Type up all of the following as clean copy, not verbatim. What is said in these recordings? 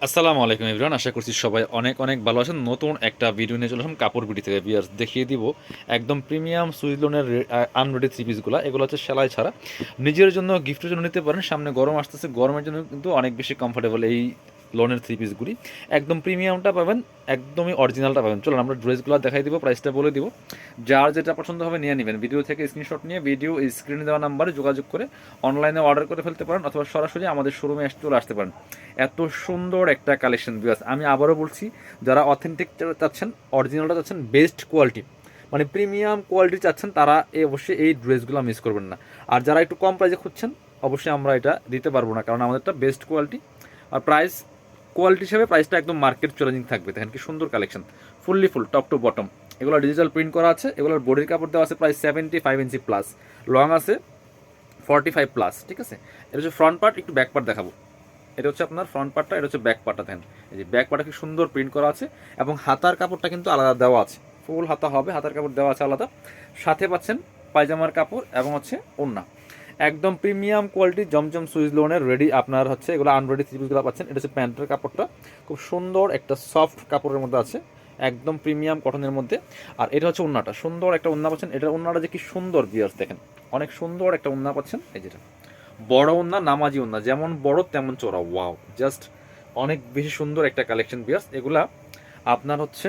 আসসালামু আলাইকুম এভরিওয়ান, আশা করছি সবাই অনেক অনেক ভালো আছেন। নতুন একটা ভিডিও নিয়ে চলে আসলাম কাপড় বিডি থেকে। ভিউয়ার্স দেখিয়ে দিব একদম প্রিমিয়াম সুইস লোনের আনরেডি থ্রি পিসগুলো। এগুলো হচ্ছে সেলাই ছাড়া, নিজের জন্য গিফটের জন্য নিতে পারেন। সামনে গরম আসতেছে, গরমের জন্য কিন্তু অনেক বেশি কমফোর্টেবল এই লোনের থ্রি পিসগুলি। একদম প্রিমিয়ামটা পাবেন, একদমই অরিজিনালটা পাবেন। চলুন আমরা ড্রেসগুলো দেখাই দিব, প্রাইসটা বলে দিব। যার যেটা পছন্দ হবে নিয়ে নেবেন। ভিডিও থেকে স্ক্রিনশট নিয়ে ভিডিও স্ক্রিনে দেওয়া নাম্বারে যোগাযোগ করে অনলাইনে অর্ডার করে ফেলতে পারেন, অথবা সরাসরি আমাদের শোরুমে চলে আসতে পারেন। এত সুন্দর একটা কালেকশন ভিউয়ার্স, আমি আবারও বলছি, যারা অথেন্টিক চাচ্ছেন, অরিজিনালটা চাচ্ছেন, বেস্ট কোয়ালিটি মানে প্রিমিয়াম কোয়ালিটি চাচ্ছেন, তারা অবশ্যই এই ড্রেসগুলো মিস করবেন না। আর যারা একটু কম প্রাইসে খুঁজছেন, অবশ্যই আমরা এটা দিতে পারবো না, কারণ আমাদেরটা বেস্ট কোয়ালিটি। আর প্রাইস কোয়ালিটি হিসেবে প্রাইসটা একদম মার্কেট চ্যালেঞ্জিং থাকবে। দেখেন কি সুন্দর collection, fully full top to bottom. এগুলো ডিজিটাল প্রিন্ট করা আছে। এগুলোর বডির কাপড় দেওয়া আছে প্রায় 75 ইঞ্চি প্লাস, লং আছে 45 প্লাস। ঠিক আছে, এটা হচ্ছে ফ্রন্ট পার্ট, একটু ব্যাক পার্ট দেখাবো। এটা হচ্ছে আপনার ফ্রন্ট পার্টটা, এটা হচ্ছে ব্যাক পার্টটা। দেখেন এই যে ব্যাক পার্টটা কি সুন্দর প্রিন্ট করা আছে, এবং হাতার কাপড়টা কিন্তু আলাদা দেওয়া আছে। ফুল হাতা হবে, হাতার কাপড় দেওয়া আছে আলাদা। সাথে পাচ্ছেন পায়জামার কাপড় এবং হচ্ছে ওড়না। একদম প্রিমিয়াম কোয়ালিটি জমজম সুইস লোনের রেডি আপনার হচ্ছে এগুলো আনরেডি থ্রি পিসগুলো পাচ্ছেন। এটা হচ্ছে প্যান্টের কাপড়টা, খুব সুন্দর একটা সফট কাপড়ের মধ্যে আছে, একদম প্রিমিয়াম কটনের মধ্যে। আর এটা হচ্ছে ওড়নাটা, সুন্দর একটা ওড়না পাচ্ছেন। এটার ওড়নাটা যে কি সুন্দর ভিউয়ার্স, দেখেন অনেক সুন্দর একটা ওড়না পাচ্ছেন। এই যেটা বড় ওড়না, নামাজি ওড়না, যেমন বড় তেমন চড়া। ওয়াও, জাস্ট অনেক বেশি সুন্দর একটা কালেকশন ভিউয়ার্স। এগুলা আপনার হচ্ছে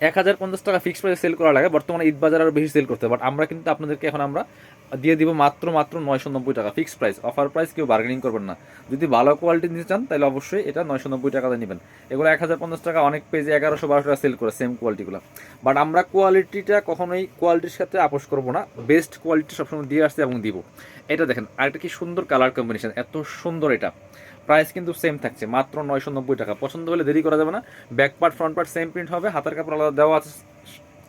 1050 টাকা ফিক্সড প্রাইসে সেল করা লাগে, বর্তমানে ঈদ বাজার আরও বেশি সেল করতে হবে। বাট আমরা কিন্তু আপনাদেরকে এখন আমরা দিয়ে দিব মাত্র 990 টাকা ফিক্সড প্রাইস, অফার প্রাইস। কেউ বার্গেনিং করবেন না। যদি ভালো কোয়ালিটি নিতে চান তাহলে অবশ্যই এটা 990 টাকাতে নেবেন। এগুলো 1050 টাকা, অনেক পেজে 1100-1200 টাকা সেল করে সেম কোয়ালিটিগুলো। বাট আমরা কোয়ালিটিটা কখনোই কোয়ালিটির সাথে আপোষ করবো না, বেস্ট কোয়ালিটি সবসময় দিয়ে আসছে এবং দিব। এটা দেখেন আরেকটা কি সুন্দর কালার কম্বিনেশন, এত সুন্দর। এটা প্রাইস কিন্তু সেম থাকছে, মাত্র 990 টাকা। পছন্দ হলে দেরি করা যাবে না। Back part front part same print হবে, হাতের কাপড় আলাদা দেওয়া আছে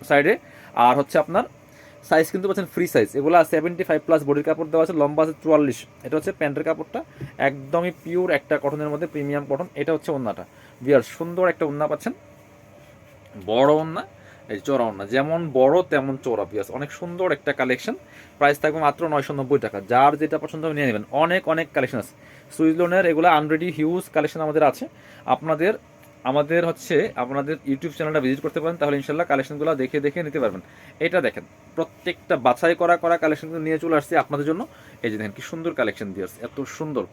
সাইডে। আর হচ্ছে আপনার সাইজ কিন্তু পাচ্ছেন ফ্রি সাইজ। এগুলো 75 প্লাস বডির কাপড় দেওয়া আছে, লম্বা আছে 44। এটা হচ্ছে প্যান্টের কাপড়টা, একদমই পিওর একটা কটনের মধ্যে, প্রিমিয়াম কটন। এটা হচ্ছে ওড়নাটা বিয়ার, সুন্দর একটা ওড়না পাচ্ছেন, বড় ওড়না। এই চোরা ওড়না, যেমন বড় তেমন চোরা পিয়াস, অনেক সুন্দর একটা কালেকশন। প্রাইস থাকবে মাত্র 990 টাকা। যার যেটা পছন্দ হবে নিয়ে নেবেন। অনেক অনেক কালেকশন আছে সুইস লোনের, এগুলো আনরেডি হিউজ কালেকশন আমাদের আছে। আপনাদের আমাদের হচ্ছে আপনাদের ইউটিউব চ্যানেলটা ভিজিট করতে পারেন, তাহলে ইনশাল্লাহ কালেকশনগুলো দেখে দেখে নিতে পারবেন। এটা দেখেন, প্রত্যেকটা বাছাই করা করা কালেকশনগুলো নিয়ে চলে আসছে আপনাদের জন্য। এই যে দেখেন কি সুন্দর কালেকশন দিয়ে আসছে, এত সুন্দর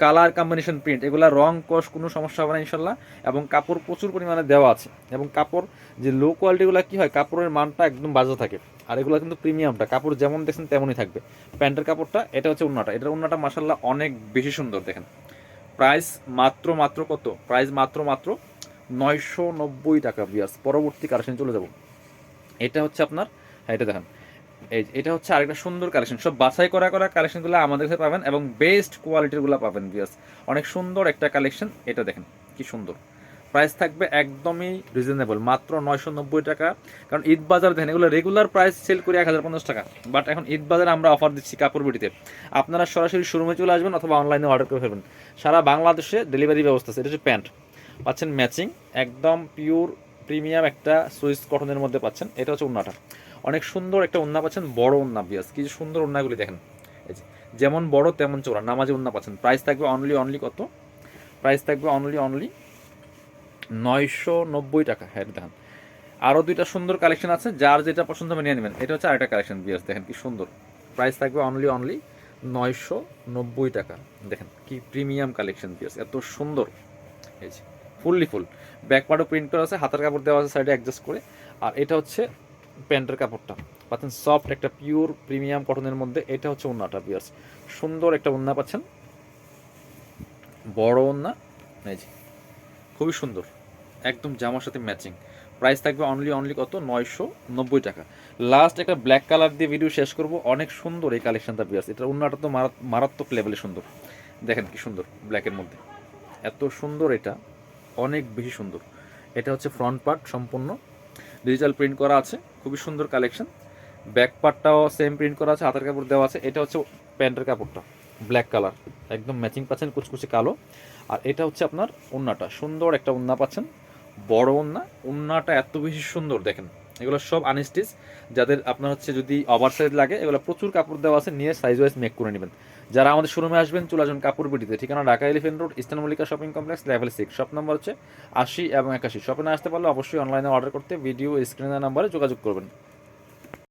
কালার কম্বিনেশন প্রিন্ট। এগুলা রং কস কোনো সমস্যা হবে না ইনশাল্লাহ। এবং কাপড় প্রচুর পরিমাণে দেওয়া আছে। এবং কাপড় যে লো কোয়ালিটিগুলো কী হয়, কাপড়ের মানটা একদম বাজে থাকে। আর এগুলো কিন্তু প্রিমিয়ামটা, কাপড় যেমন দেখছেন তেমনই থাকবে। প্যান্টের কাপড়টা, এটা হচ্ছে ওড়নাটা। এটার ওড়নাটা মাসাল্লাহ অনেক বেশি সুন্দর। দেখেন প্রাইস মাত্র মাত্র কত, প্রাইস মাত্র মাত্র 990 টাকা বিয়ার্স। পরবর্তী কালেকশন চলে যাব। এটা হচ্ছে আপনার, হ্যাঁ এটা দেখেন, এই এটা হচ্ছে আরেকটা সুন্দর কালেকশন। সব বাছাই করা করা কালেকশনগুলো আমাদের কাছে পাবেন, এবং বেস্ট কোয়ালিটিরগুলো পাবেন বিয়াস। অনেক সুন্দর একটা কালেকশন। এটা দেখেন কি সুন্দর। প্রাইস থাকবে একদমই রিজনেবল, মাত্র 990 টাকা। কারণ ঈদ বাজার দেখেন, এগুলো রেগুলার প্রাইস সেল করি 1050 টাকা, বাট এখন ঈদ বাজারে আমরা অফার দিচ্ছি কাপড় বিটিতে। আপনারা সরাসরি শোরুমে চলে আসবেন অথবা অনলাইনে অর্ডার করে ফেলবেন। সারা বাংলাদেশে ডেলিভারি ব্যবস্থা আছে। এটা হচ্ছে প্যান্ট পাচ্ছেন ম্যাচিং, একদম পিওর প্রিমিয়াম একটা সুইস কটনের মধ্যে পাচ্ছেন। এটা হচ্ছে ওড়নাটা, অনেক সুন্দর একটা ওড়না পাচ্ছেন, বড় ওড়না বিয়াস। কিছু সুন্দর ওড়নাগুলি দেখেন, এই যে যেমন বড় তেমন চোরা, নামাজি ওড়না পাচ্ছেন। প্রাইস থাকবে অনলি অনলি কত, প্রাইস থাকবে অনলি অনলি 990 টাকা। হ্যাঁ দেখেন আরও দুইটা সুন্দর কালেকশন আছে, যার যেটা পছন্দ হবে নিয়ে নেবেন। এটা হচ্ছে আরেকটা কালেকশন বিয়াস, দেখেন কি সুন্দর। প্রাইস থাকবে অনলি অনলি 990 টাকা। দেখেন কি প্রিমিয়াম কালেকশন বিয়াস, এত সুন্দর। এই যে ফুললি ফুল ব্যাক পার্টও প্রিন্ট করা আছে, হাতের কাপড় দেওয়া আছে সাইডে অ্যাডজাস্ট করে। আর এটা হচ্ছে প্যান্টের কাপড়টা পাচ্ছেন, সফট একটা পিওর প্রিমিয়াম কটনের মধ্যে। এটা হচ্ছে ওড়নাটা বিয়ার্স, সুন্দর একটা ওড়না পাচ্ছেন, বড় ওড়না। এই যে খুবই সুন্দর, একদম জামার সাথে ম্যাচিং। প্রাইস থাকবে অনলি অনলি কত, 990 টাকা। লাস্ট একটা ব্ল্যাক কালার দিয়ে ভিডিও শেষ করব। অনেক সুন্দর এই কালেকশনটা বিয়ার্স। এটা ওড়নাটা তো মারাত্মক লেভেলে সুন্দর। দেখেন কি সুন্দর ব্ল্যাকের মধ্যে, এত সুন্দর। এটা অনেক বেশি সুন্দর। এটা হচ্ছে ফ্রন্ট পার্ট, সম্পূর্ণ ডিজিটাল প্রিন্ট করা আছে, খুবই সুন্দর কালেকশন। ব্যাক পার্টটাও সেম প্রিন্ট করা আছে, হাতের কাপড় দেওয়া আছে। এটা হচ্ছে প্যান্টের কাপড়টা, ব্ল্যাক কালার, একদম ম্যাচিং পাচ্ছেন, কুচকুচে কালো। আর এটা হচ্ছে আপনার ওড়নাটা, সুন্দর একটা ওড়না পাচ্ছেন, বড় ওড়না। ওড়নাটা এত বেশি সুন্দর দেখেন, এগুলো সব আনস্টিচ, যাদের আপনার হচ্ছে যদি ওভার সাইজ লাগে এগুলো প্রচুর কাপড় দেওয়া আছে, নিয়ে সাইজ ওয়াইজ মেক করে নেবেন। যারা আমাদের শোরুমে আসবেন চলে আসবেন কাপড় বিটিতে, ঠিকানা Dhaka elephant road, eastern Mallika shopping complex, level 6, shop number হচ্ছে 80 এবং 81। শপে না আসতে পারলে অবশ্যই অনলাইনে অর্ডার করতে ভিডিও স্ক্রিনের নাম্বারে যোগাযোগ করবেন।